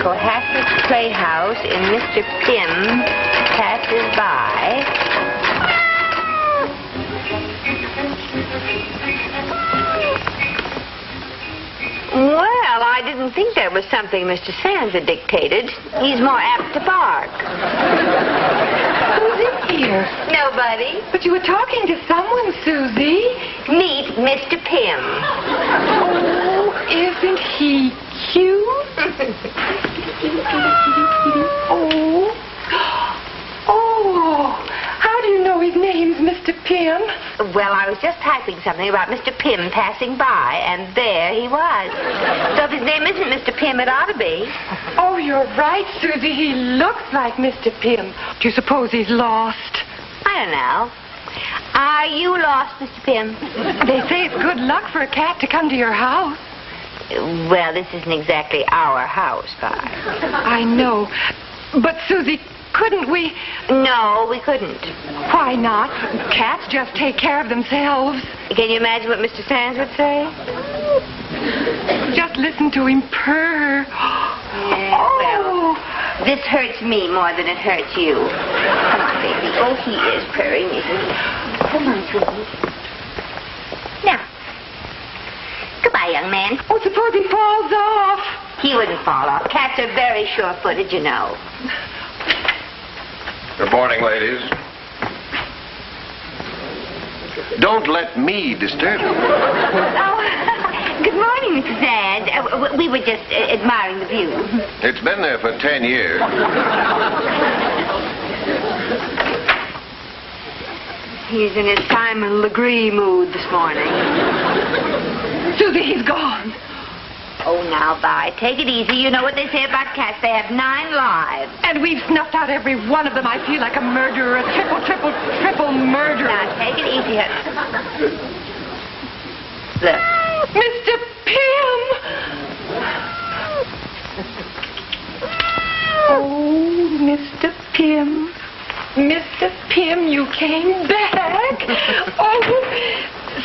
Cohasset Playhouse in Mr. Pym passes by. Well, I didn't think that was something Mr. Sands had dictated. He's more apt to bark. Who's in here? Nobody. But you were talking to someone, Susie. Meet Mr. Pym. Oh, isn't he cute? Oh, how do you know his name's Mr. Pym? Well, I was just typing something about Mr. Pym passing by, and there he was. So if his name isn't Mr. Pym, it ought to be. Oh, you're right, Susie. He looks like Mr. Pym. Do you suppose he's lost? I don't know. Are you lost, Mr. Pym? They say it's good luck for a cat to come to your house. Well, this isn't exactly our house, Vi. I know. But, Susie, couldn't we... No, we couldn't. Why not? Cats just take care of themselves. Can you imagine what Mr. Sands would say? Just listen to him purr. Yeah, well, this hurts me more than it hurts you. Come on, baby. Oh, he is purring, isn't he? Come on, sweetie. Now. Goodbye, young man. Oh, suppose he falls off. He wouldn't fall off. Cats are very sure-footed, you know. Good morning, ladies. Don't let me disturb you. Oh, good morning, Mrs. Sands. We were just admiring the view. It's been there for 10 years. He's in his Simon Legree mood this morning. Susie, he's gone. Oh, now, Vi, take it easy. You know what they say about cats. They have 9 lives. And we've snuffed out every one of them. I feel like a murderer, a triple murderer. Now, take it easy. Look. Mr. Pym! Oh, Mr. Pym. Mr. Pym, you came back. Oh,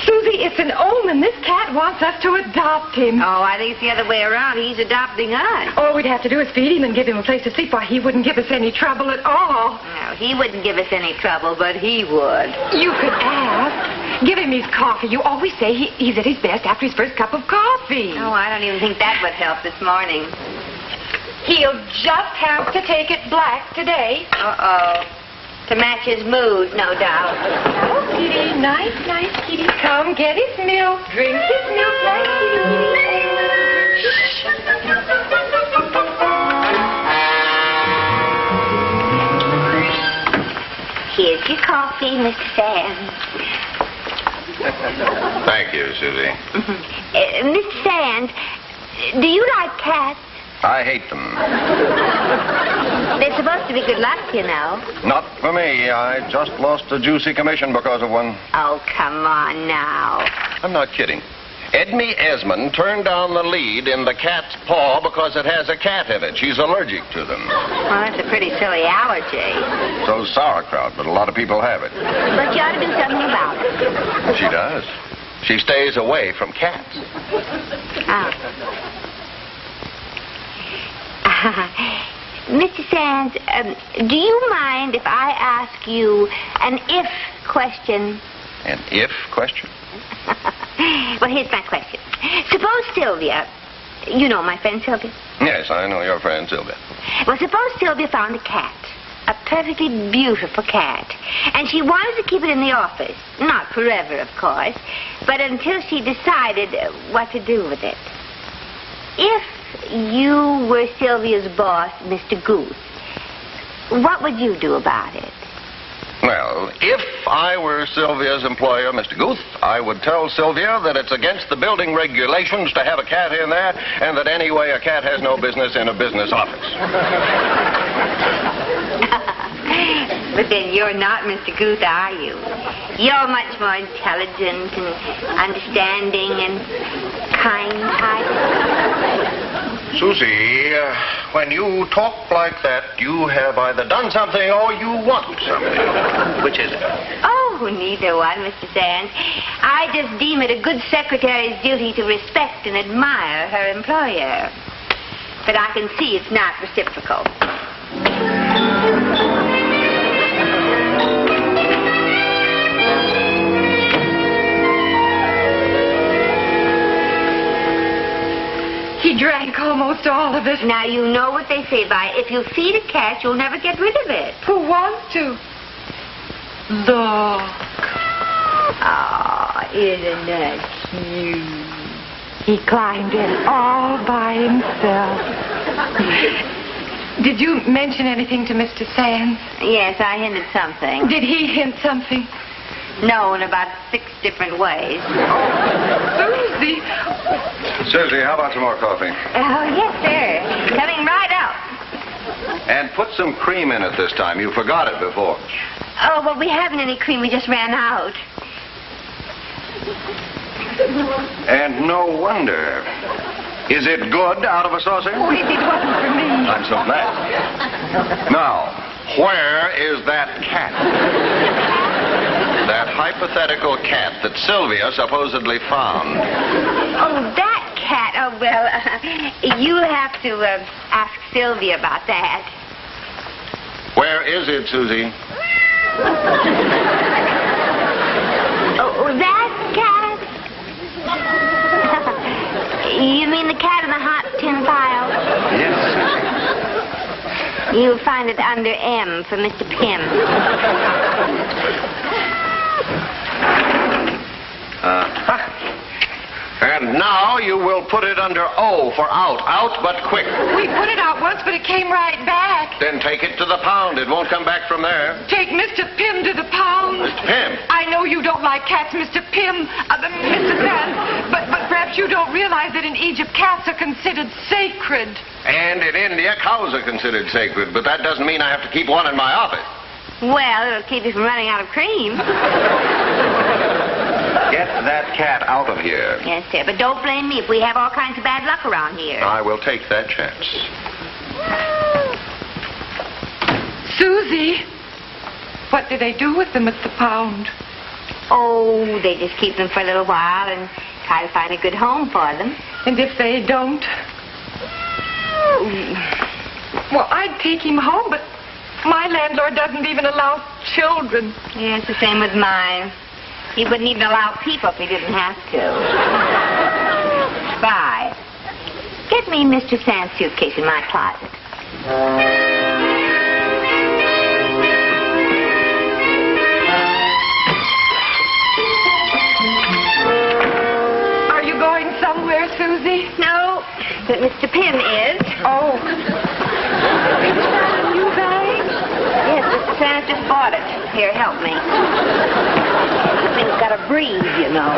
Susie, it's an omen. This cat wants us to adopt him. Oh, I think it's the other way around. He's adopting us. All we'd have to do is feed him and give him a place to sleep. Why, he wouldn't give us any trouble at all. No, he wouldn't give us any trouble, but he would. You could ask. Give him his coffee. You always say he's at his best after his first cup of coffee. Oh, I don't even think that would help this morning. He'll just have to take it black today. Uh-oh. To match his mood, no doubt. Oh, kitty, nice, kitty. Come get his milk. Drink his milk like Here's your coffee, Mr. Sands. Thank you, Susie. Mr. Sands, do you like cats? I hate them. They're supposed to be good luck, you know. Not for me. I just lost a juicy commission because of one. Oh, come on now. I'm not kidding. Edmie Esmond turned down the lead in The Cat's Paw because it has a cat in it. She's allergic to them. Well, that's a pretty silly allergy. So sauerkraut, but a lot of people have it. But you ought to do something about it. She does. She stays away from cats. Oh. Mr. Sands, do you mind if I ask you an if question? An if question? Well, here's my question. Suppose Sylvia, you know my friend Sylvia? Yes, I know your friend Sylvia. Well, suppose Sylvia found a cat, a perfectly beautiful cat, and she wanted to keep it in the office. Not forever, of course, but until she decided what to do with it. If you were Sylvia's boss, Mr. Goose, what would you do about it? Well, if I were Sylvia's employer, Mr. Guth, I would tell Sylvia that it's against the building regulations to have a cat in there, and that anyway a cat has no business in a business office. But then you're not Mr. Guth, are you? You're much more intelligent and understanding and kind-hearted. Susie, when you talk like that, you have either done something or you want something. Which is it? Oh, neither one, Mr. Sands. I just deem it a good secretary's duty to respect and admire her employer. But I can see it's not reciprocal. He drank almost all of it. Now, you know what they say, Vi. If you feed a cat, you'll never get rid of it. Who wants to? Look. Oh, isn't that cute? He climbed in all by himself. Did you mention anything to Mr. Sands? Yes, I hinted something. Did he hint something? No, in about 6 different ways. Susie. Susie, how about some more coffee? Oh, yes, sir. Coming right up. And put some cream in it this time. You forgot it before. Oh, well, we haven't any cream. We just ran out. And no wonder. Is it good out of a saucer? Oh, it wasn't for me. I'm so glad. Now, where is that cat? That hypothetical cat that Sylvia supposedly found. Oh, that cat. Oh, well, you'll have to ask Sylvia about that. Where is it, Susie? Oh, that cat? You mean the cat in the hot tin pile? Yes, Susie. You'll find it under M for Mr. Pym. And now you will put it under O for out. Out, but quick. We put it out once, but it came right back. Then take it to the pound. It won't come back from there. Take Mr. Pym to the pound. Mr. Pym. I know you don't like cats, Mr. Pym, Mr. Sands, but perhaps you don't realize that in Egypt cats are considered sacred. And in India, cows are considered sacred, but that doesn't mean I have to keep one in my office. Well, it'll keep you from running out of cream. Get that cat out of here. Yes, sir, but don't blame me if we have all kinds of bad luck around here. I will take that chance. Susie, what do they do with them at the pound? Oh, they just keep them for a little while and try to find a good home for them. And if they don't? Well, I'd take him home, but my landlord doesn't even allow children. Yeah, it's the same with mine. He wouldn't even allow people if he didn't have to. Bye. Get me Mr. Sands' suitcase in my closet. Are you going somewhere, Susie? No, but Mr. Pym is. Oh. Is that a new bag? Yes, Mr. Sands just bought it. Here, help me. Thing's got a breeze, you know.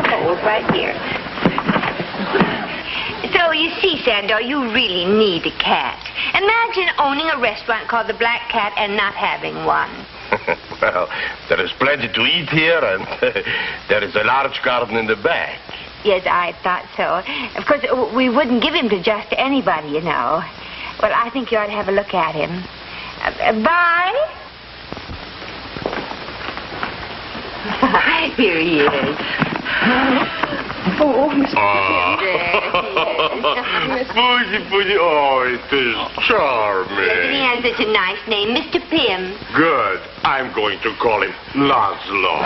Cold right here. So, you see, Sandor, you really need a cat. Imagine owning a restaurant called the Black Cat and not having one. Well, there is plenty to eat here, and there is a large garden in the back. Yes, I thought so. Of course, we wouldn't give him to just anybody, you know. Well, I think you ought to have a look at him. Bye. Here he is. Oh, Mr. Pussy, oh, it is charming. He has such a nice name, Mr. Pym. Good. I'm going to call him Laszlo.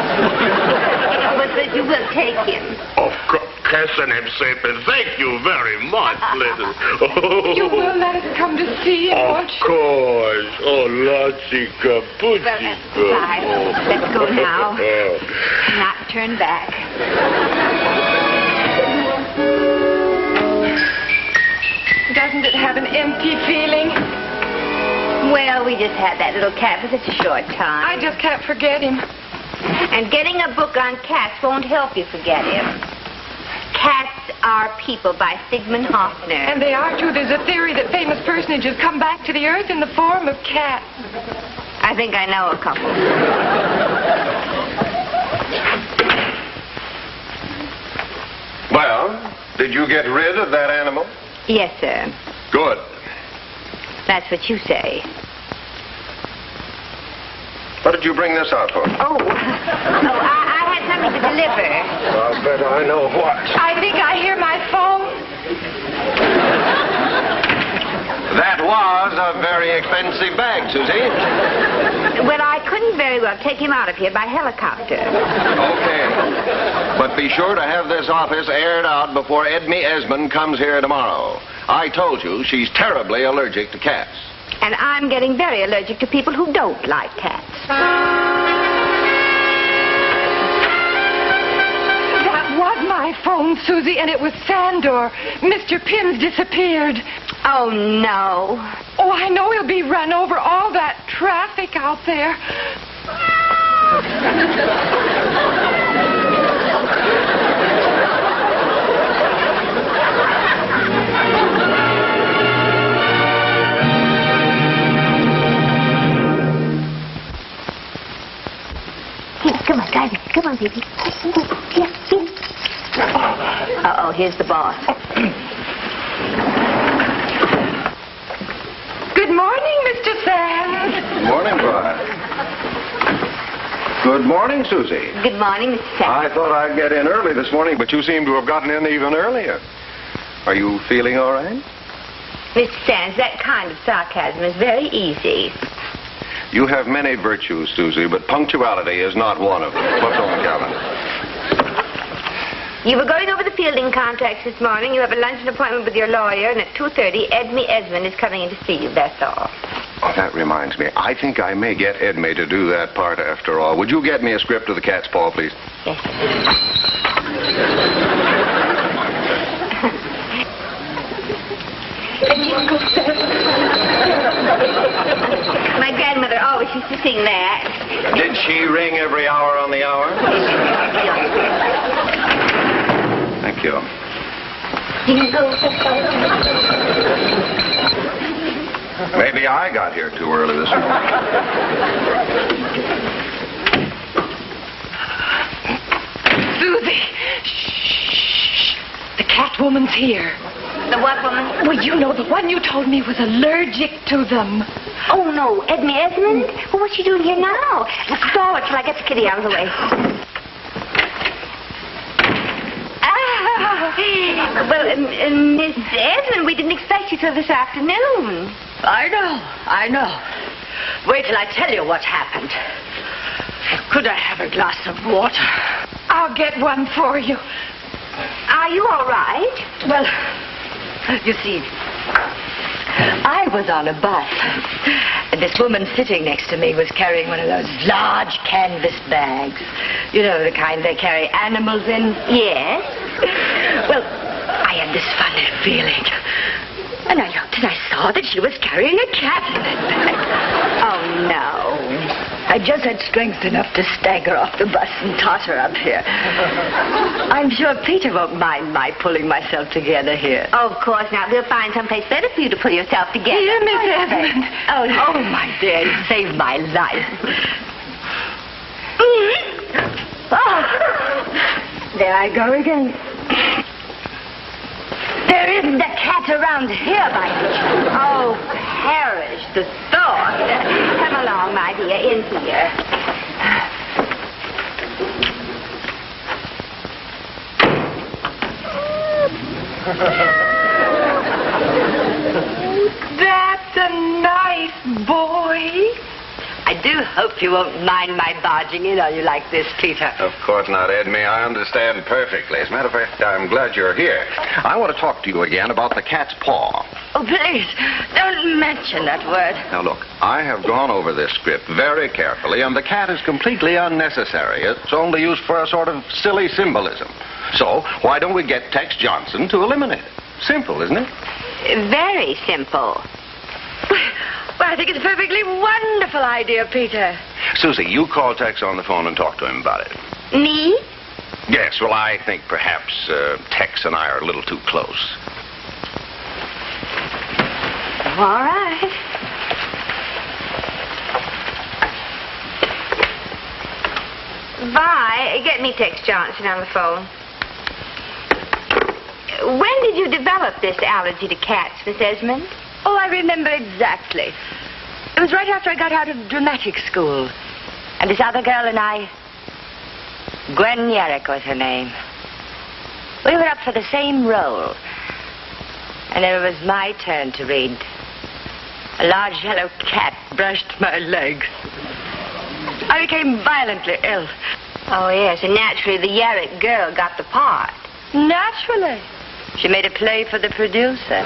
But you will take him. Of course. Kessenem Sepen, thank you very much, little. You will let us come to see him, won't you? Of course. Oh, Latsika, Pussy. Bye. Let's go now. Not turn back. Doesn't it have an empty feeling? Well, we just had that little cat for such a short time. I just can't forget him. And getting a book on cats won't help you forget him. Cats Are People by Sigmund Hoffner. And they are, too. There's a theory that famous personages come back to the earth in the form of cats. I think I know a couple. Well, did you get rid of that animal? Yes, sir. Good. That's what you say. What did you bring this out for? Oh, I had something to deliver. I'll bet I know what. I think I hear my phone. That was a very expensive bag, Susie. Well, I couldn't very well take him out of here by helicopter. Okay. But be sure to have this office aired out before Edme Esmond comes here tomorrow. I told you she's terribly allergic to cats. And I'm getting very allergic to people who don't like cats. That was my phone, Susie, and it was Sandor. Mr. Pym's disappeared. Oh, no. Oh, I know he'll be run over. All that traffic out there. Come on, guys. Come on, baby. Here. Uh-oh, here's the boss. Good morning, Mr. Sands. Good morning, Brian. Good morning, Susie. Good morning, Mr. Sands. I thought I'd get in early this morning, but you seem to have gotten in even earlier. Are you feeling all right? Mr. Sands, that kind of sarcasm is very easy. You have many virtues, Susie, but punctuality is not one of them. What's on the calendar? You were going over the fielding contracts this morning. You have a luncheon appointment with your lawyer, and at 2:30, Edme Esmond is coming in to see you. That's all. Oh, that reminds me. I think I may get Edme to do that part after all. Would you get me a script of The Cat's Paw, please? Yes. My grandmother always used to sing that. Did she ring every hour on the hour? Thank you. Maybe I got here too early this morning. Susie! Shh! The cat woman's here. The what woman? Well, you know, the one you told me was allergic to them. Oh, no. Edme Esmond? Well, what's she doing here now? Forward till I get the kitty out of the way. Well, Miss Esmond, we didn't expect you till this afternoon. I know. Wait till I tell you what happened. Could I have a glass of water? I'll get one for you. Are you all right? Well, you see, I was on a bus, and this woman sitting next to me was carrying one of those large canvas bags. You know, the kind they carry animals in? Yes. Well, I had this funny feeling. And I looked and I saw that she was carrying a cat in that bag. Oh, no. I just had strength enough to stagger off the bus and toss her up here. I'm sure Peter won't mind my pulling myself together here. Oh, of course not. We'll find someplace better for you to pull yourself together. Here, Miss Esmond. Oh, my dear, you saved my life. Oh, there I go again. There isn't a cat around here by any chance. Oh, perish the thought. Come along, my dear, in here. That's a nice boy. I do hope you won't mind my barging in on you like this, Peter. Of course not, Edme. I understand perfectly. As a matter of fact, I'm glad you're here. I want to talk to you again about the cat's paw. Oh, please, don't mention that word. Now, look, I have gone over this script very carefully, and the cat is completely unnecessary. It's only used for a sort of silly symbolism. So, why don't we get Tex Johnson to eliminate it? Simple, isn't it? Very simple. Well, I think it's a perfectly wonderful idea, Peter. Susie, you call Tex on the phone and talk to him about it. Me? Yes, well, I think perhaps Tex and I are a little too close. All right. Vi, get me Tex Johnson on the phone. When did you develop this allergy to cats, Miss Esmond? Oh, I remember exactly. It was right after I got out of dramatic school. And this other girl and I... Gwen Yerrick was her name. We were up for the same role. And then it was my turn to read. A large yellow cat brushed my legs. I became violently ill. Oh, yes, and naturally the Yarrick girl got the part. Naturally. She made a play for the producer.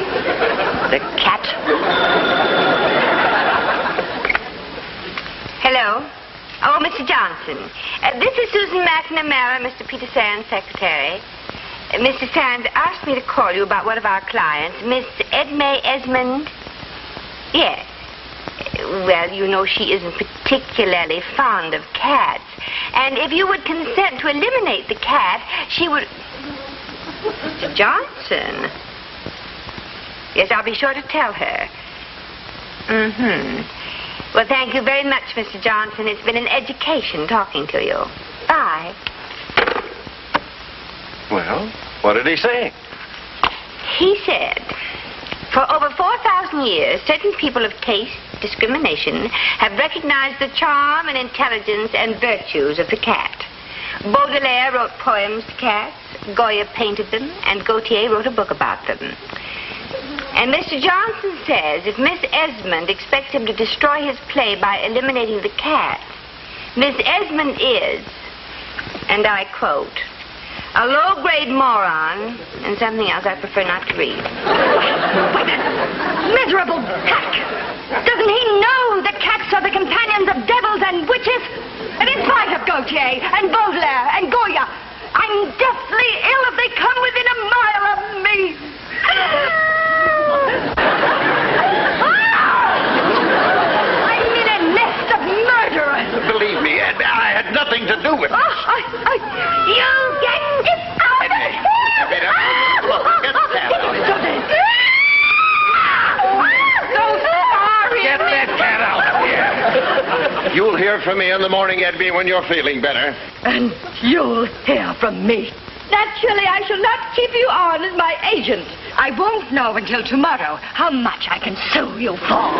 The cat. Hello? Oh, Mr. Johnson. This is Susan McNamara, Mr. Peter Sands' secretary. Mr. Sands asked me to call you about one of our clients, Miss Edme Esmond. Yes. Well, you know, she isn't particularly fond of cats. And if you would consent to eliminate the cat, she would... Mr. Johnson? Yes, I'll be sure to tell her. Mm-hmm. Well, thank you very much, Mr. Johnson. It's been an education talking to you. Bye. Well, what did he say? He said, for over 4,000 years, certain people of taste, discrimination, have recognized the charm and intelligence and virtues of the cat. Baudelaire wrote poems to cats, Goya painted them, and Gautier wrote a book about them. And Mr. Johnson says if Miss Esmond expects him to destroy his play by eliminating the cat, Miss Esmond is, and I quote, a low-grade moron, and something else I prefer not to read. Wait, miserable hack! Doesn't he know that cats are the companions of devils and witches? And in spite of Gautier and Baudelaire and Goya, I'm deathly ill if they come within a mile of me. I'm in a nest of murderers. Believe me, Ed, I had nothing to do with it. You get out of here! Look, get that out. So sorry. Get that cat out of here. You'll hear from me in the morning, Edby, when you're feeling better. And you'll hear from me. Naturally, I shall not keep you on as my agent. I won't know until tomorrow how much I can sue you for.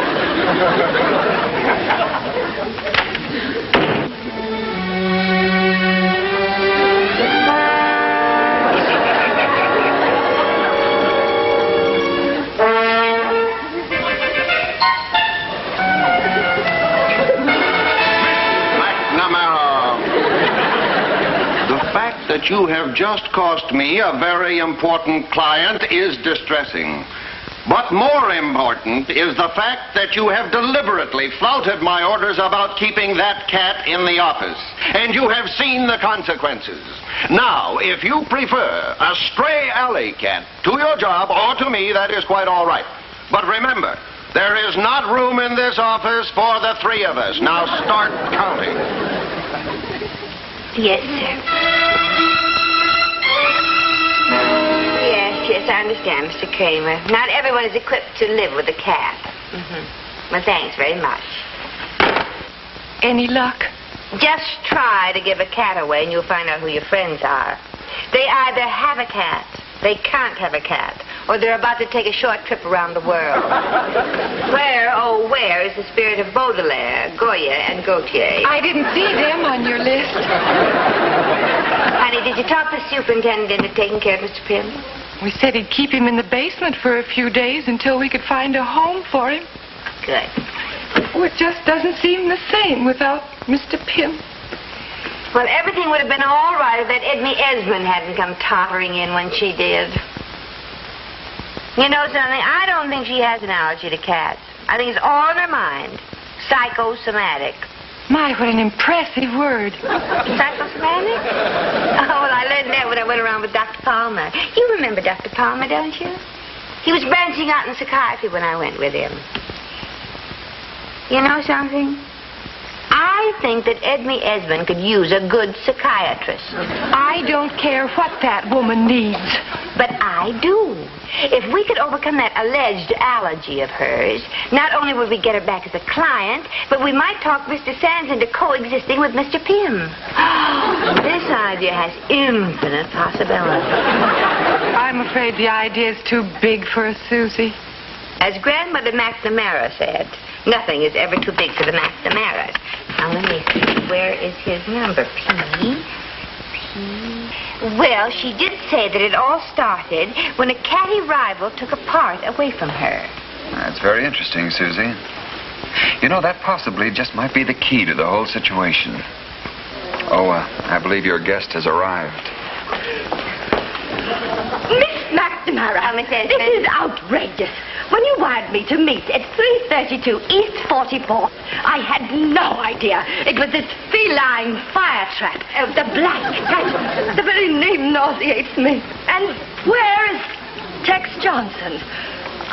That you have just cost me a very important client is distressing. But more important is the fact that you have deliberately flouted my orders about keeping that cat in the office. And you have seen the consequences. Now, if you prefer a stray alley cat to your job or to me, that is quite all right. But remember, there is not room in this office for the three of us. Now start counting. Yes, sir. Yes, I understand, Mr. Kramer. Not everyone is equipped to live with a cat. Mm-hmm. Well, thanks very much. Any luck? Just try to give a cat away and you'll find out who your friends are. They either have a cat, they can't have a cat, or they're about to take a short trip around the world. Where, oh, where is the spirit of Baudelaire, Goya, and Gautier? I didn't see them on your list. Honey, did you talk the superintendent into taking care of Mr. Pym? We said he'd keep him in the basement for a few days until we could find a home for him. Good. Oh, it just doesn't seem the same without Mr. Pym. Well, everything would have been all right if that Edme Esmond hadn't come tottering in when she did. You know something? I don't think she has an allergy to cats. I think it's all in her mind. Psychosomatic. My, what an impressive word. Psychosomatic? Oh, well, I learned that when I went around with Dr. Palmer. You remember Dr. Palmer, don't you? He was branching out in psychiatry when I went with him. You know something? I think that Edme Esmond could use a good psychiatrist. I don't care what that woman needs. But I do. If we could overcome that alleged allergy of hers, not only would we get her back as a client, but we might talk Mr. Sands into coexisting with Mr. Pym. This idea has infinite possibilities. I'm afraid the idea is too big for us, Susie. As Grandmother McNamara said, nothing is ever too big for the McNamaras. Now, let me see. Where is his number? P. Well, she did say that it all started when a catty rival took a part away from her. That's very interesting, Susie. You know, that possibly just might be the key to the whole situation. Oh, I believe your guest has arrived. Miss McNamara, Miss Esmond. this is outrageous. When you wired me to meet at 332 East 44th, I had no idea it was this feline fire trap. The black cat. The very name nauseates me. And where is Tex Johnson?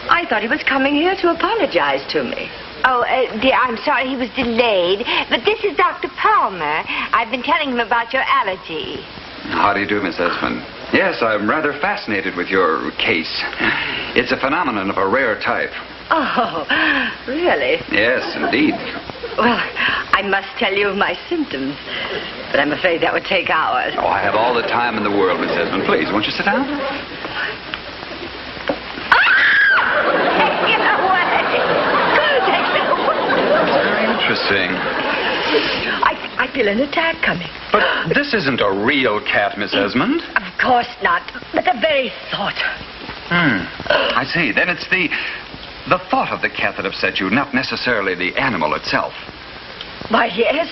I thought he was coming here to apologize to me. Oh, dear, I'm sorry he was delayed. But this is Dr. Palmer. I've been telling him about your allergy. How do you do, Miss Esmond? Yes, I'm rather fascinated with your case. It's a phenomenon of a rare type. Oh, really? Yes, indeed. Well, I must tell you my symptoms, but I'm afraid that would take hours. Oh, I have all the time in the world, Miss Esmond. Please, won't you sit down? Take it away. Very interesting. I feel an attack coming. But this isn't a real cat, Miss Esmond. Of course not, but the very thought. I see. Then it's the thought of the cat that upset you, not necessarily the animal itself. Why, yes.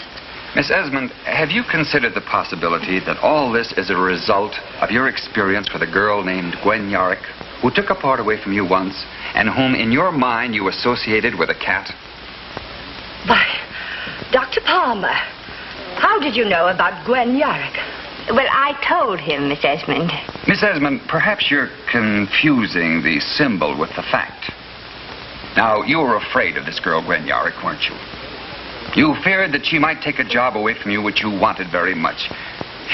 Miss Esmond, have you considered the possibility that all this is a result of your experience with a girl named Gwen Yarick, who took a part away from you once, and whom in your mind you associated with a cat? Why, Dr. Palmer, how did you know about Gwen Yarick? Well, I told him, Miss Esmond. Miss Esmond, perhaps you're confusing the symbol with the fact. Now, you were afraid of this girl, Gwen Yarick, weren't you? You feared that she might take a job away from you which you wanted very much.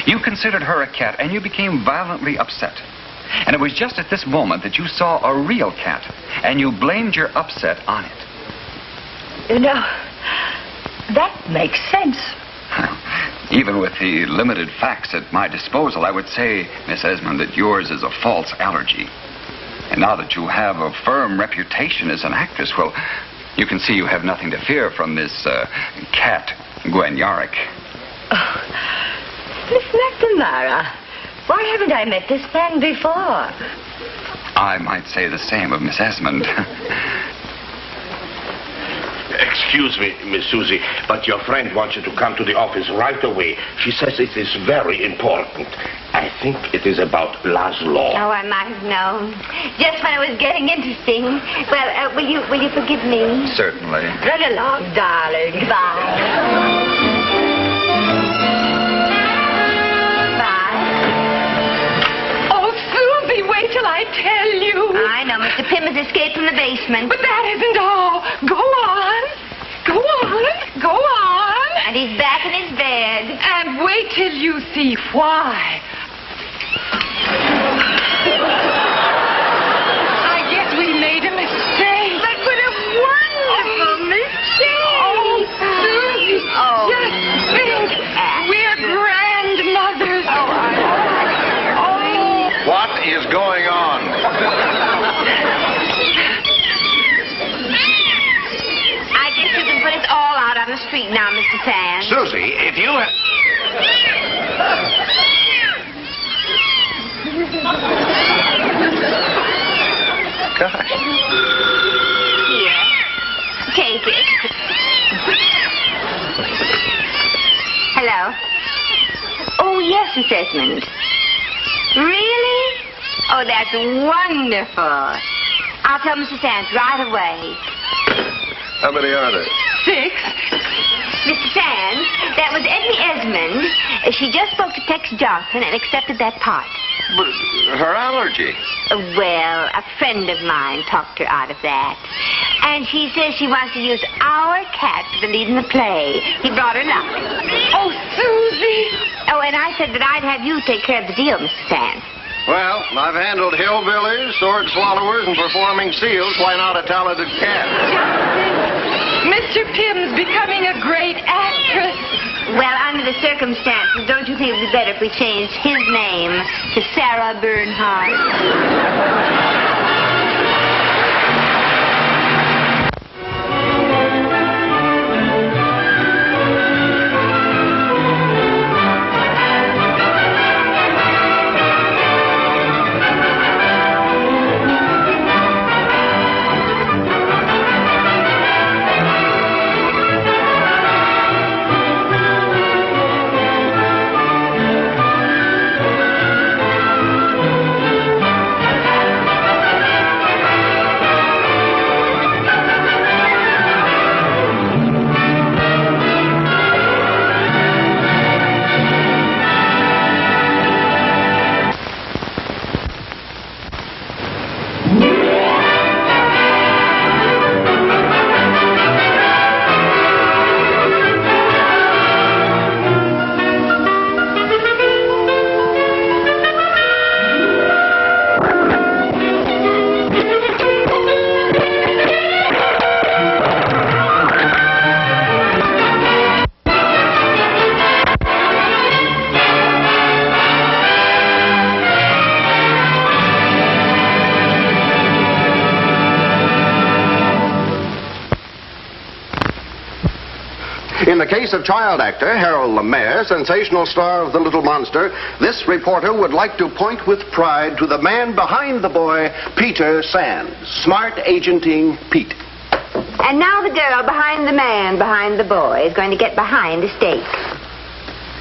You considered her a cat, and you became violently upset. And it was just at this moment that you saw a real cat, and you blamed your upset on it. You know, that makes sense. Even with the limited facts at my disposal, I would say, Miss Esmond, that yours is a false allergy. And now that you have a firm reputation as an actress, well, you can see you have nothing to fear from this cat, Gwen Yarick. Oh, Miss McNamara, why haven't I met this man before? I might say the same of Miss Esmond. Excuse me, Miss Susie, but your friend wants you to come to the office right away. She says it is very important. I think it is about Laszlo. Oh, I might have known. Just when it was getting interesting. Well, will you forgive me? Certainly. Run along, darling. Bye. Wait till I tell you. I know. Mr. Pym has escaped from the basement. But that isn't all. Go on. Go on. Go on. And he's back in his bed. And wait till you see why. I guess we made a mistake. But what a wonderful mistake. Oh, Susie. Oh. Just think. We're grandmothers. What is going on? I guess you can put it all out on the street now, Mr. Sands. Susie, if you had... Gosh. Here. Take it. Hello. Oh, yes, Miss Esmond. Really? Oh, that's wonderful. I'll tell Mr. Sands right away. How many are there? 6. Mr. Sands, that was Edna Esmond. She just spoke to Tex Johnson and accepted that part. But her allergy. Well, a friend of mine talked her out of that. And she says she wants to use our cat for the lead in the play. He brought her luck. Oh, Susie. Oh, and I said that I'd have you take care of the deal, Mr. Sands. Well, I've handled hillbillies, sword swallowers, and performing seals. Why not a talented cat? Mr. Pym's becoming a great actress. Well, under the circumstances, don't you think it would be better if we changed his name to Sarah Bernhardt? In the case of child actor Harold Lemaire, sensational star of The Little Monster, this reporter would like to point with pride to the man behind the boy, Peter Sands. Smart agenting Pete. And now the girl behind the man behind the boy is going to get behind the stake.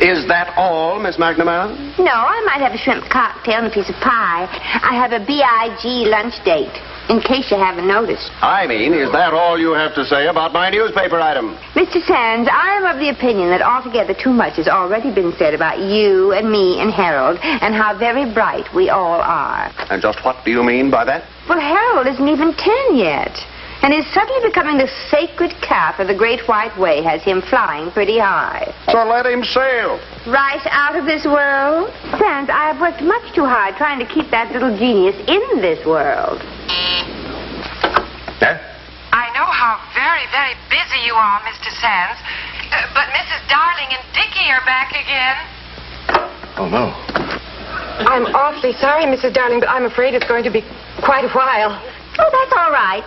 Is that all, Miss McNamara? No, I might have a shrimp cocktail and a piece of pie. I have a B.I.G. lunch date, in case you haven't noticed. I mean, is that all you have to say about my newspaper item? Mr. Sands, I am of the opinion that altogether too much has already been said about you and me and Harold and how very bright we all are. And just what do you mean by that? Well, Harold isn't even 10 yet. And his suddenly becoming the sacred calf of the Great White Way has him flying pretty high. So let him sail. Right out of this world? Sands, I have worked much too hard trying to keep that little genius in this world. Huh? I know how very, very busy you are, Mr. Sands. But Mrs. Darling and Dickie are back again. Oh, no. I'm awfully sorry, Mrs. Darling, but I'm afraid it's going to be quite a while. Oh, that's all right.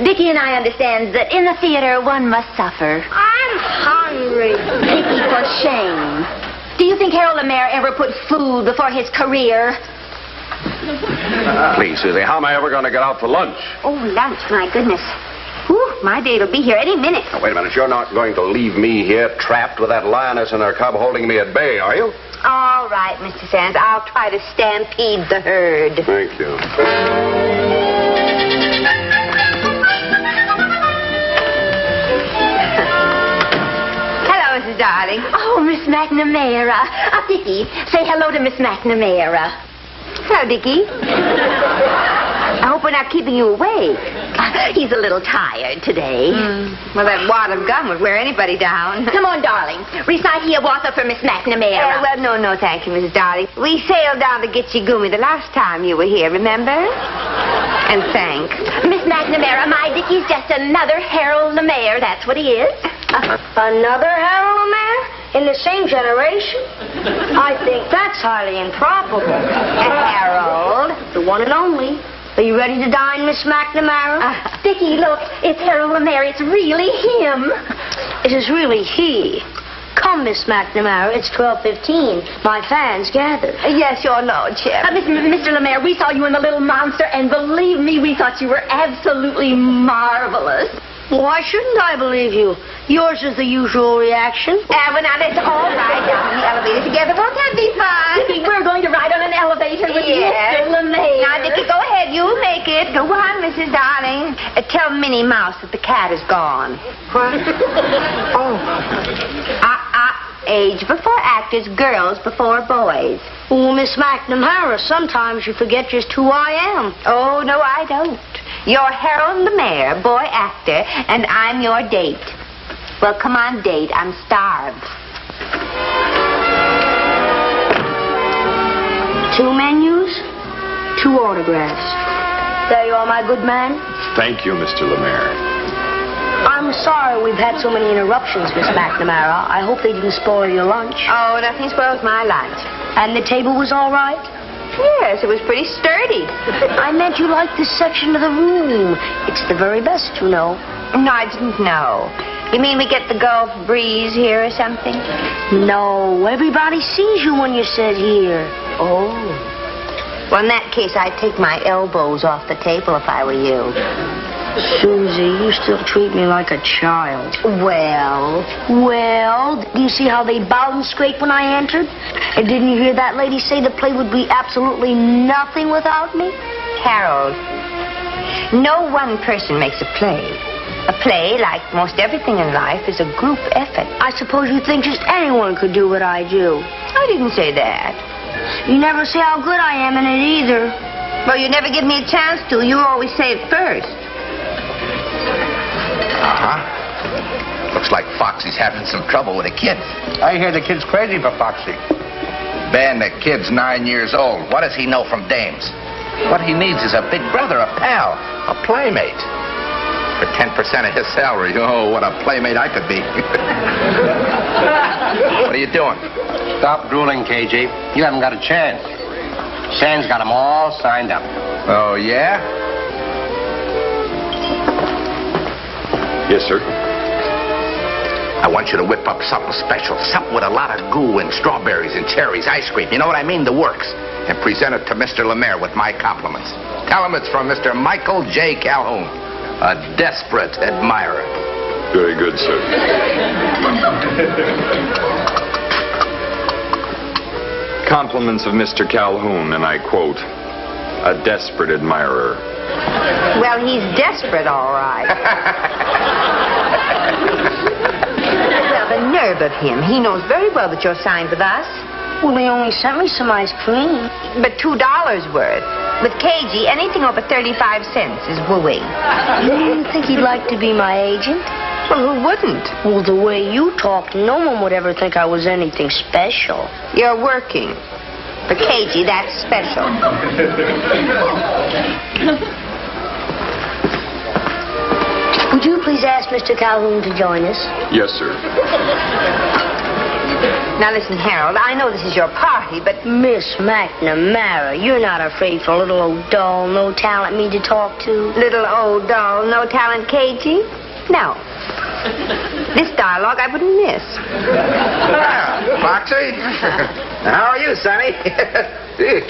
Dickie and I understand that in the theater one must suffer. I'm hungry. Dickie, for shame. Do you think Harold Lemaire ever put food before his career? Please, Susie, how am I ever going to get out for lunch? Oh, lunch, my goodness. Whew, my date will be here any minute. Now, wait a minute. You're not going to leave me here trapped with that lioness and her cub holding me at bay, are you? All right, Mr. Sands. I'll try to stampede the herd. Thank you. Mrs. Darling. Oh, Miss McNamara. Dickie, say hello to Miss McNamara. Hello, Dickie. I hope we're not keeping you awake. He's a little tired today. Well, that wad of gum would wear anybody down. Come on, darling. Recite Hiawatha for Miss McNamara. Well, no, thank you, Mrs. Darling. We sailed down to Gitche Gumee the last time you were here, remember? And sank. Miss McNamara, my Dickie's just another Harold Lemaire. That's what he is. Another Harold Lemaire? In the same generation? I think that's highly improbable. Harold. The one and only. Are you ready to dine, Miss McNamara? Dickie, look. It's Harold Lemaire. It's really him. It is really he. Come, Miss McNamara. It's 12:15. My fans gather. Yes, your lordship. Mr. Lemaire, we saw you in The Little Monster, and believe me, we thought you were absolutely marvelous. Why shouldn't I believe you? Yours is the usual reaction. Well, now let's all ride down in the elevator together. Won't that be fun? Dickie, we're going to ride on an elevator with Yes. Mr. Lemaire. Now, Dickie, go ahead. You make it. Go on, Mrs. Darling. Tell Minnie Mouse that the cat is gone. What? Oh. Age before actors, girls before boys. Oh, Miss McNamara, sometimes you forget just who I am. Oh, no, I don't. You're Harold Lemaire, boy actor, and I'm your date. Well, come on, date. I'm starved. 2 menus, 2 autographs. There you are, my good man. Thank you, Mr. Lemaire. I'm sorry we've had so many interruptions, Miss McNamara. I hope they didn't spoil your lunch. Oh, nothing spoils my lunch. And the table was all right? Yes, it was pretty sturdy. I meant you liked this section of the room. It's the very best, you know. No, I didn't know. You mean we get the Gulf breeze here or something? No, everybody sees you when you sit here. Oh. Well, in that case, I'd take my elbows off the table if I were you. Susie, you still treat me like a child. Well, do you see how they bowed and scraped when I entered? And didn't you hear that lady say the play would be absolutely nothing without me? Harold, no one person makes a play. A play, like most everything in life, is a group effort. I suppose you think just anyone could do what I do. I didn't say that. You never say how good I am in it either. Well, you never give me a chance to. You always say it first. Looks like Foxy's having some trouble with a kid. I hear the kid's crazy for Foxy. Ben, the kid's 9 years old. What does he know from dames? What he needs is a big brother, a pal, a playmate. For 10% of his salary, oh, what a playmate I could be. What are you doing? Stop drooling, Cagey. You haven't got a chance. Sands got them all signed up. Oh, yeah? Yes, sir. I want you to whip up something special, something with a lot of goo and strawberries and cherries, ice cream. You know what I mean? The works. And present it to Mr. Lemaire with my compliments. Tell him it's from Mr. Michael J. Calhoun, a desperate admirer. Very good, sir. Compliments of Mr. Calhoun, and I quote, a desperate admirer. Well, he's desperate, all right. Well, the nerve of him. He knows very well that you're signed with us. Well, they only sent me some ice cream. But $2 worth. With Cagey, anything over 35 cents is wooing. You didn't think he'd like to be my agent? Well, who wouldn't? Well, the way you talk, no one would ever think I was anything special. You're working. For Cagey, that's special. Would you please ask Mr. Calhoun to join us? Yes, sir. Now, listen, Harold, I know this is your party, but... Miss McNamara, you're not afraid for a little old dull, no-talent me to talk to? Little old dull, no-talent Cagey? No. This dialogue I wouldn't miss. Foxy? How are you, Sonny?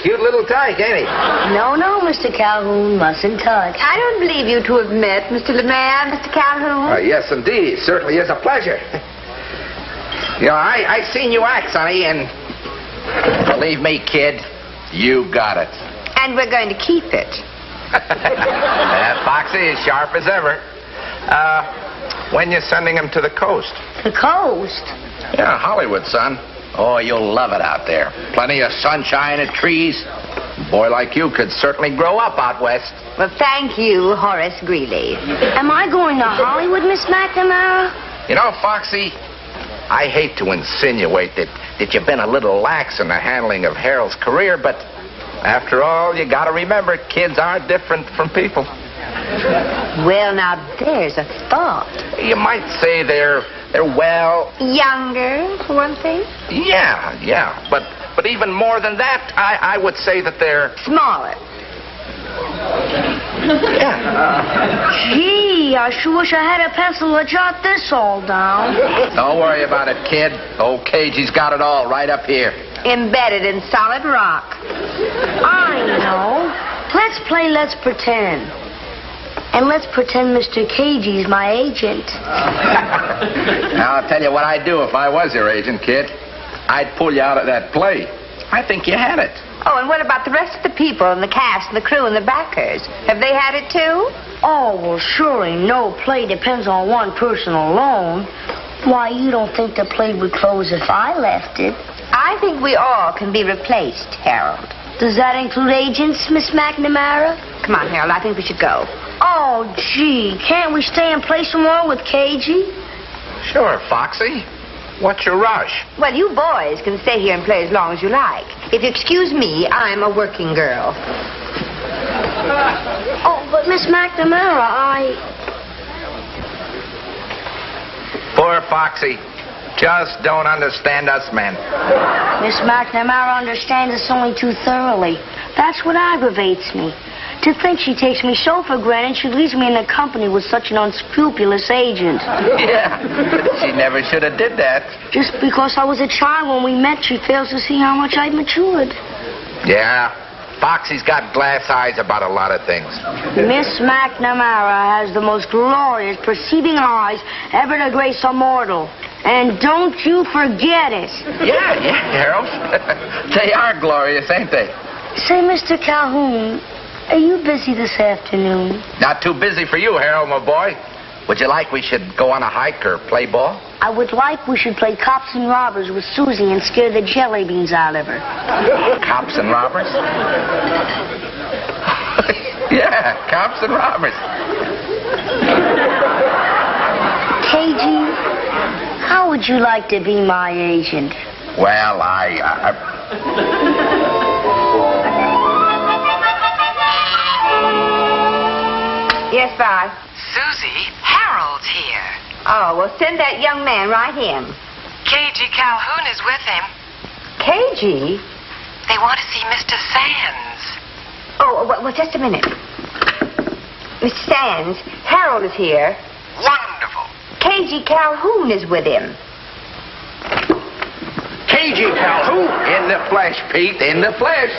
Cute little tyke, ain't he? No, Mr. Calhoun, mustn't touch. I don't believe you two have met, Mr. Lemaire, Mr. Calhoun. Yes, indeed. Certainly is a pleasure. You know, I seen you act, Sonny, and believe me, kid, you got it. And we're going to keep it. That Foxy is sharp as ever. When you sending him to the coast? The coast? Yeah, Hollywood, son. Oh, you'll love it out there. Plenty of sunshine and trees. A boy like you could certainly grow up out west. Well, thank you, Horace Greeley. Am I going to Hollywood, Miss McNamara? You know, Foxy, I hate to insinuate that you've been a little lax in the handling of Harold's career, but after all, you gotta remember, kids are different from people. Well, now, there's a thought. You might say they're well... Younger, for one thing? Yeah. But even more than that, I would say that they're... Smaller. Yeah. Gee, I sure wish I had a pencil to jot this all down. Don't worry about it, kid. Old Cagey's got it all right up here. Embedded in solid rock. I know. Let's play Let's Pretend. And let's pretend Mr. Cagey's my agent. Now, I'll tell you what I'd do if I was your agent, kid. I'd pull you out of that play. I think you had it. Oh, and what about the rest of the people and the cast and the crew and the backers? Have they had it too? Oh, well, surely no play depends on one person alone. Why, you don't think the play would close if I left it? I think we all can be replaced, Harold. Does that include agents, Miss McNamara? Come on, Harold, I think we should go. Oh, gee, can't we stay and play some more with Cagey? Sure, Foxy. What's your rush? Well, you boys can stay here and play as long as you like. If you excuse me, I'm a working girl. Oh, but Miss McNamara, Poor Foxy. Just don't understand us men. Miss McNamara understands us only too thoroughly. That's what aggravates me. To think she takes me so for granted she leaves me in the company with such an unscrupulous agent. Yeah, she never should have did that. Just because I was a child when we met, she fails to see how much I've matured. Yeah, Foxy's got glass eyes about a lot of things. Miss McNamara has the most glorious perceiving eyes ever to grace a mortal. And don't you forget it. Yeah, Harold. They are glorious, ain't they? Say, Mr. Calhoun, are you busy this afternoon? Not too busy for you, Harold, my boy. Would you like we should go on a hike or play ball? I would like we should play cops and robbers with Susie and scare the jelly beans out of her. Cops and robbers? Yeah, cops and robbers. Cagey, how would you like to be my agent? Well, Yes, Bob? Susie, Harold's here. Oh, well, send that young man right in. Cagey Calhoun is with him. Cagey? They want to see Mr. Sands. Oh, well, just a minute. Mr. Sands, Harold is here. Wonderful. Cagey Cagey Calhoun is with him. Cagey Calhoun? In the flesh, Pete, in the flesh.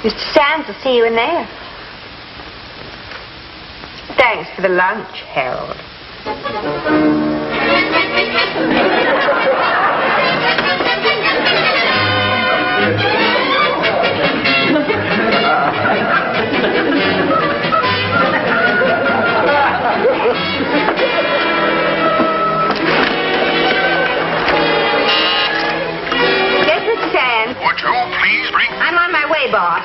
Mr. Sands will see you in there. Thanks for the lunch, Harold. Yes, Mr. Sands. Would you please bring... I'm on my way, boss.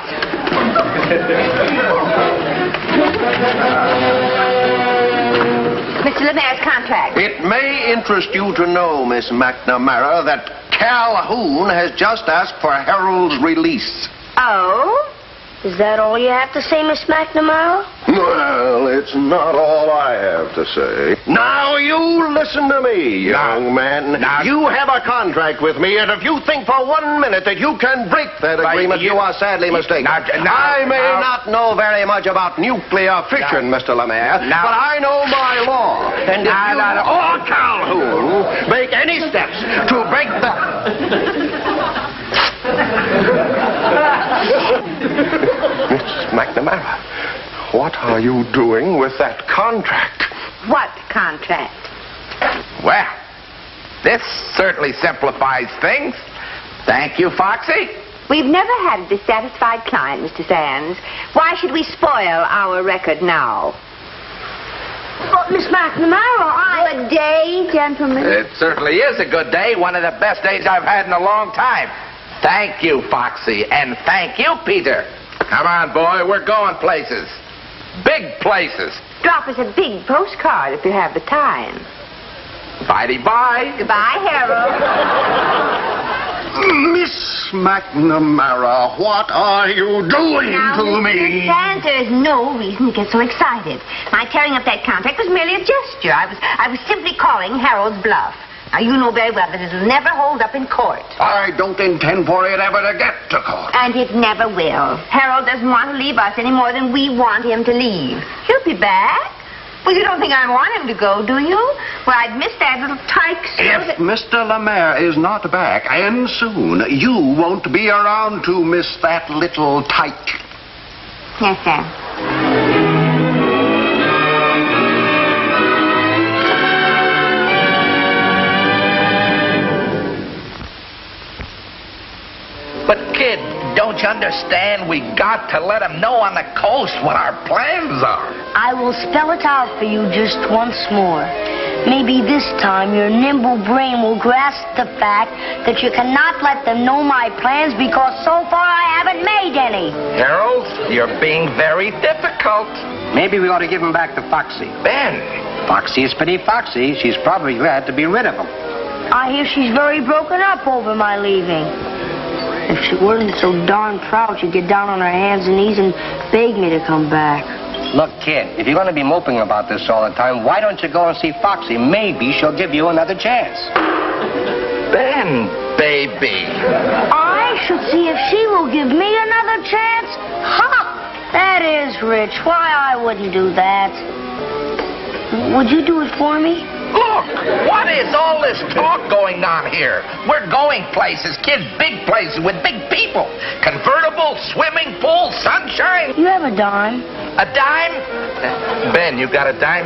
Mr. Lemaire's contract. It may interest you to know, Miss McNamara, that Calhoun has just asked for Harold's release. Oh? Is that all you have to say, Miss McNamara? Well, it's not all I have to say. Now, you listen to me, young man. You have a contract with me, and if you think for 1 minute that you can break that agreement, you are sadly mistaken. I may not know very much about nuclear fission, Mr. Lemaire, but I know my law. And if you or Calhoun make any steps to break the... Miss McNamara, what are you doing with that contract? What contract? Well, this certainly simplifies things. Thank you, Foxy. We've never had a dissatisfied client, Mr. Sands. Why should we spoil our record now? But, Miss McNamara, Good day, gentlemen. It certainly is a good day, one of the best days I've had in a long time. Thank you, Foxy, and thank you, Peter. Come on, boy, we're going places. Big places. Drop us a big postcard if you have the time. Bye-de-bye. Goodbye, Harold. Miss McNamara, what are you doing to me? Mr. Sands, there is no reason to get so excited. My tearing up that contract was merely a gesture. I was simply calling Harold's bluff. Now, you know very well that it will never hold up in court. I don't intend for it ever to get to court. And it never will. Harold doesn't want to leave us any more than we want him to leave. He'll be back. Well, you don't think I want him to go, do you? Well, I'd miss that little tyke so If Mr. Lemaire is not back, and soon, you won't be around to miss that little tyke. Yes, sir. But, kid, don't you understand? We got to let them know on the coast what our plans are. I will spell it out for you just once more. Maybe this time your nimble brain will grasp the fact that you cannot let them know my plans because so far I haven't made any. Harold, you're being very difficult. Maybe we ought to give him back to Foxy. Ben. Foxy is pretty foxy. She's probably glad to be rid of him. I hear she's very broken up over my leaving. If she wasn't so darn proud, she'd get down on her hands and knees and beg me to come back. Look, kid, if you're going to be moping about this all the time, why don't you go and see Foxy? Maybe she'll give you another chance. Ben, baby. I should see if she will give me another chance. Ha! That is rich. Why, I wouldn't do that. Would you do it for me? Look, what is all this talk going on here? We're going places, kids, big places with big people. Convertible, swimming pool, sunshine. You have a dime. A dime? Ben, you got a dime?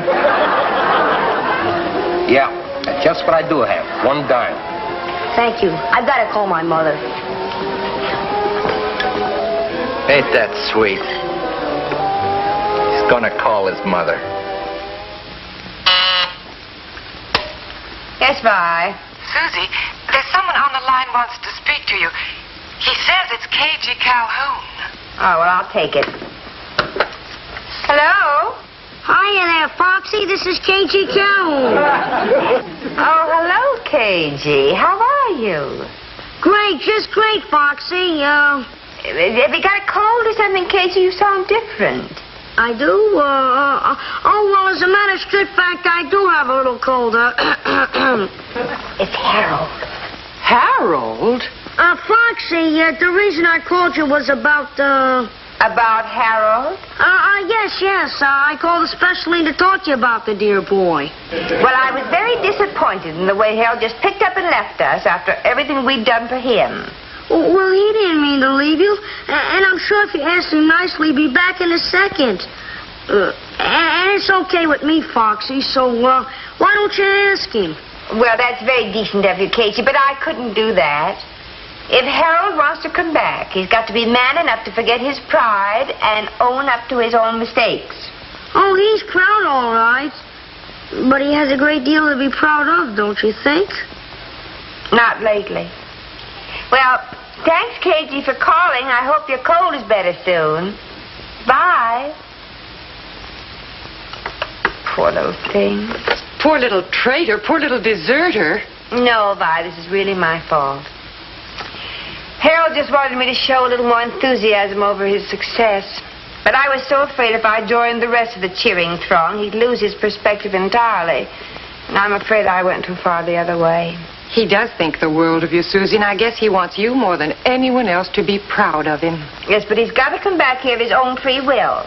Yeah, that's just what I do have. One dime. Thank you. I've got to call my mother. Ain't that sweet? He's gonna call his mother. Yes, bye. Susie, there's someone on the line wants to speak to you. He says it's Cagey Calhoun. Oh, well, I'll take it. Hello? Hiya there, Foxy. This is Cagey Calhoun. Oh, hello, Cagey. How are you? Great, just great, Foxy. Have you got a cold or something, Cagey? You sound different. I do? Well, as a matter of strict fact, I do have a little cold. It's Harold. Harold? Foxy, the reason I called you was about, About Harold? Yes. I called especially to talk to you about the dear boy. Well, I was very disappointed in the way Harold just picked up and left us after everything we'd done for him. Well, he didn't mean to leave you. And I'm sure if you asked him nicely, he'd be back in a second. And it's okay with me, Foxy, so, why don't you ask him? Well, that's very decent of you, Casey, but I couldn't do that. If Harold wants to come back, he's got to be man enough to forget his pride and own up to his own mistakes. Oh, he's proud, all right. But he has a great deal to be proud of, don't you think? Not lately. Well, thanks, Cagey, for calling. I hope your cold is better soon. Bye. Poor little thing. Poor little traitor, poor little deserter. No, Vi, this is really my fault. Harold just wanted me to show a little more enthusiasm over his success. But I was so afraid if I joined the rest of the cheering throng, he'd lose his perspective entirely. And I'm afraid I went too far the other way. He does think the world of you, Susie, and I guess he wants you more than anyone else to be proud of him. Yes, but he's got to come back here of his own free will.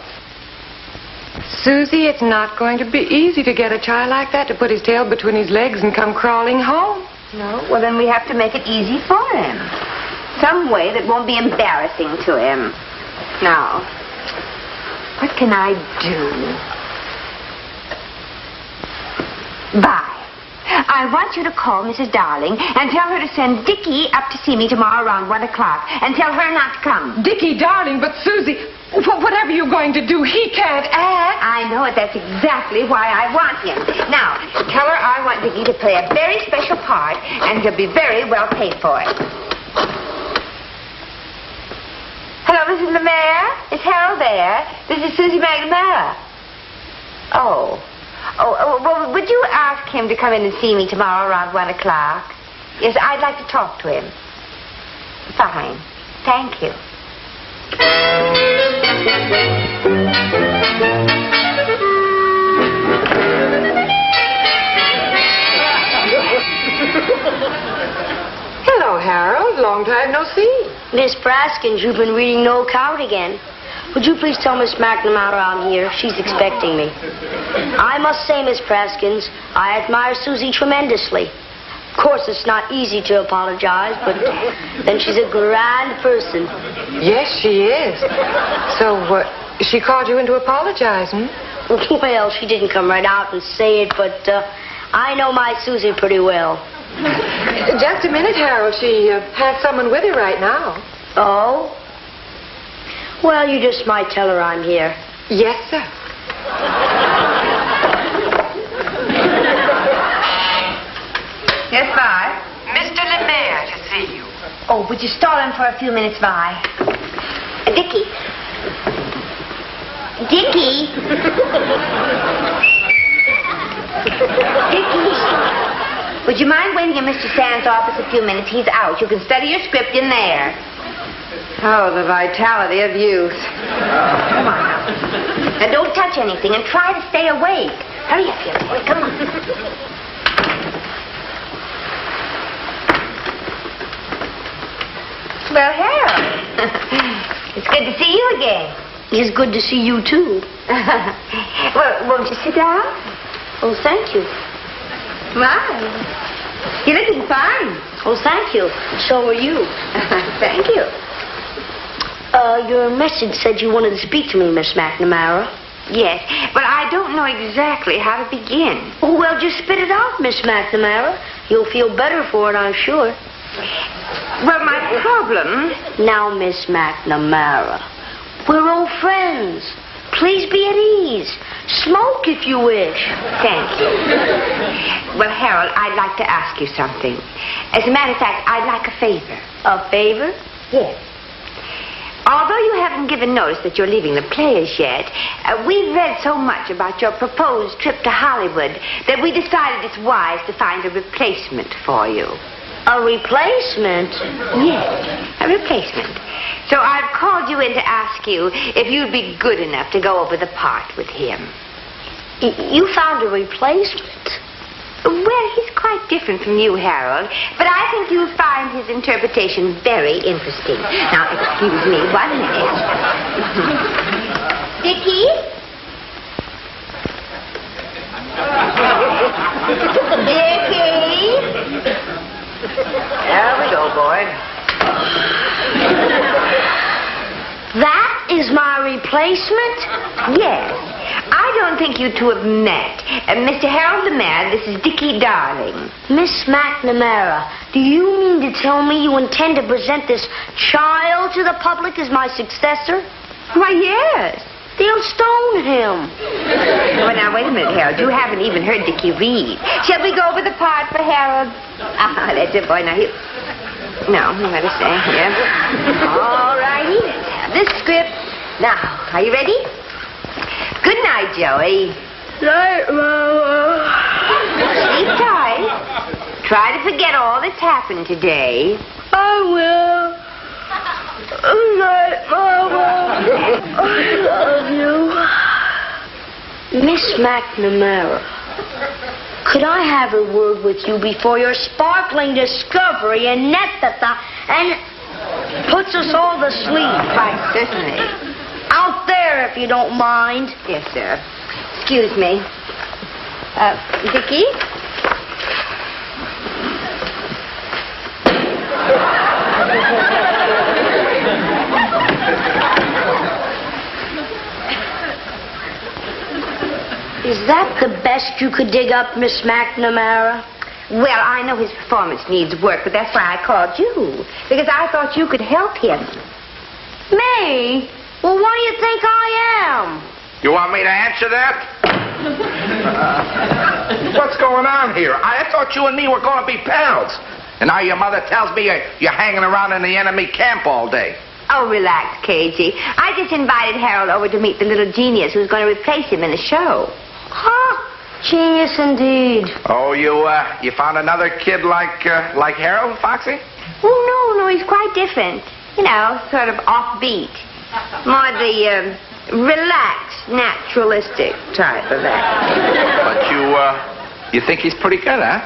Susie, it's not going to be easy to get a child like that to put his tail between his legs and come crawling home. No? Well, then we have to make it easy for him. Some way that won't be embarrassing to him. Now, what can I do? Bye. I want you to call Mrs. Darling and tell her to send Dickie up to see me tomorrow around 1 o'clock and tell her not to come. Dickie, darling, but Susie, whatever you're going to do, he can't act. I know it. That's exactly why I want him. Now, tell her I want Dickie to play a very special part and he'll be very well paid for it. Hello, Mrs. Lemaire? Is Harold there? This is Susie McNamara. Oh, well, would you ask him to come in and see me tomorrow around 1 o'clock? Yes, I'd like to talk to him. Fine. Thank you. Hello, Harold. Long time no see. Miss Praskins, you've been reading No Count again. Would you please tell Miss McNamara I'm here? She's expecting me. I must say, Miss Praskins, I admire Susie tremendously. Of course, it's not easy to apologize, but then she's a grand person. Yes, she is. So, she called you in to apologize, hmm? Well, she didn't come right out and say it, but I know my Susie pretty well. Just a minute, Harold. She has someone with her right now. Oh? Well, you just might tell her I'm here. Yes, sir. Yes, Vi? Mr. Lemaire to see you. Oh, would you stall him for a few minutes, Vi? Dickie. Dickie. Dickie. Would you mind waiting in Mr. Sand's office a few minutes? He's out. You can study your script in there. Oh, the vitality of youth. Come on now. Now, don't touch anything and try to stay awake. Hurry up, young boy. Come on. Well, Harold. It's good to see you again. It's good to see you, too. Well, won't you sit down? Oh, thank you. My. You're looking fine. Oh, thank you. So are you. Thank you. Your message said you wanted to speak to me, Miss McNamara. Yes, but I don't know exactly how to begin. Oh, well, just spit it out, Miss McNamara. You'll feel better for it, I'm sure. Well, my problem... Now, Miss McNamara, we're old friends. Please be at ease. Smoke if you wish. Thank you. Well, Harold, I'd like to ask you something. As a matter of fact, I'd like a favor. A favor? Yes. Although you haven't given notice that you're leaving the play as yet, we've read so much about your proposed trip to Hollywood that we decided it's wise to find a replacement for you. A replacement? Yes, a replacement. So I've called you in to ask you if you'd be good enough to go over the part with him. You found a replacement? Well, he's quite different from you, Harold, but I think you'll find his interpretation very interesting. Now, excuse me 1 minute. Dickie? Dickie? There we go, boy. That is my replacement? Yes. I don't think you two have met. Mr. Harold the man, this is Dickie Darling. Miss McNamara, do you mean to tell me you intend to present this child to the public as my successor? Why, yes. They'll stone him. Well, now, wait a minute, Harold. You haven't even heard Dickie read. Shall we go over the part for Harold? That's it, boy. Now, you... No, you gotta stay here. All righty. Now, this script. Now, are you ready? Good night, Joey. Night, Mama. Sleep tight. Try to forget all that's happened today. I will. Good night, Mama. I love you. Miss McNamara, could I have a word with you before your sparkling discovery and puts us all to sleep? Quite certainly. Out there, if you don't mind. Yes, sir. Excuse me. Dickie? Is that the best you could dig up, Miss McNamara? Well, I know his performance needs work, but that's why I called you. Because I thought you could help him. Me? Well, what do you think I am? You want me to answer that? What's going on here? I thought you and me were going to be pals. And now your mother tells me you're hanging around in the enemy camp all day. Oh, relax, Cagey. I just invited Harold over to meet the little genius who's going to replace him in the show. Huh? Genius indeed. Oh, you found another kid like Harold, Foxy? Oh, no, he's quite different. You know, sort of offbeat. More the relaxed, naturalistic type of that. But you think he's pretty good, huh?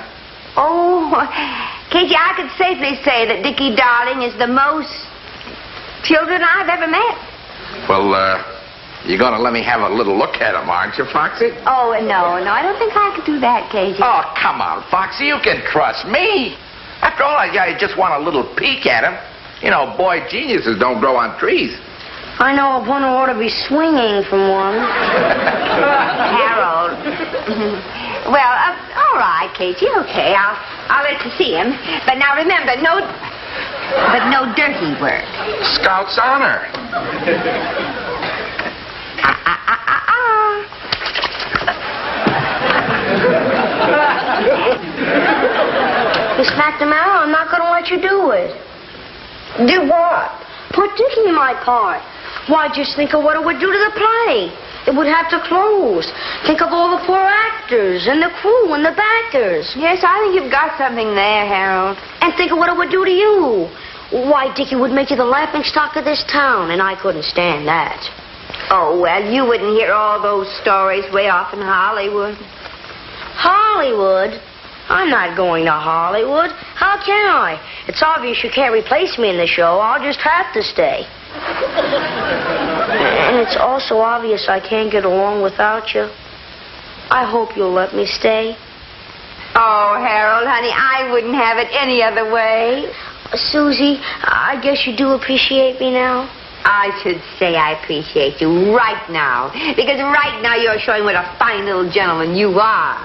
Oh, Cagey, I could safely say that Dickie Darling is the most children I've ever met. Well, you're going to let me have a little look at him, aren't you, Foxy? Oh, no, I don't think I could do that, Cagey. Oh, come on, Foxy, you can trust me. After all, I just want a little peek at him. You know, boy geniuses don't grow on trees. I know of one who ought to be swinging from one. Harold. Well, all right, Cagey, okay. I'll let you see him. But now remember, no dirty work. Scout's honor. Miss McNamara, I'm not going to let you do it. Do what? Put Dickie in my part. Why, just think of what it would do to the play. It would have to close. Think of all the poor actors and the crew and the backers. Yes, I think you've got something there, Harold. And think of what it would do to you. Why, Dickie would make you the laughingstock of this town, and I couldn't stand that. Oh, well, you wouldn't hear all those stories way off in Hollywood. Hollywood? I'm not going to Hollywood. How can I? It's obvious you can't replace me in the show. I'll just have to stay. And it's also obvious I can't get along without you. I hope you'll let me stay. Oh, Harold, honey, I wouldn't have it any other way. Susie, I guess you do appreciate me now? I should say I appreciate you right now. Because right now you're showing what a fine little gentleman you are.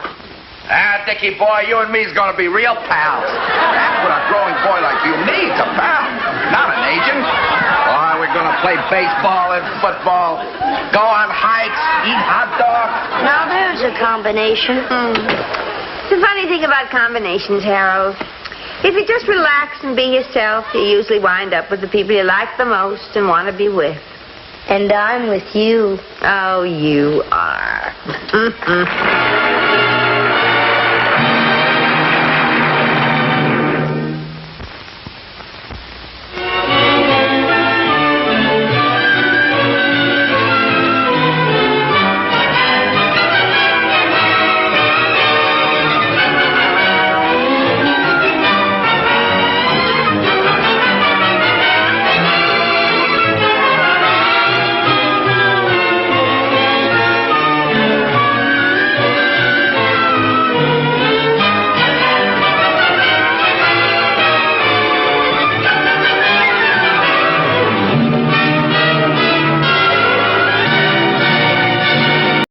Dickie boy, you and me's going to be real pals. That's what a growing boy like you needs, a pal, not an agent. Oh, we're going to play baseball and football, go on hikes, eat hot dogs. Now there's a combination. The funny thing about combinations, Harold, if you just relax and be yourself, you usually wind up with the people you like the most and want to be with. And I'm with you. Oh, you are.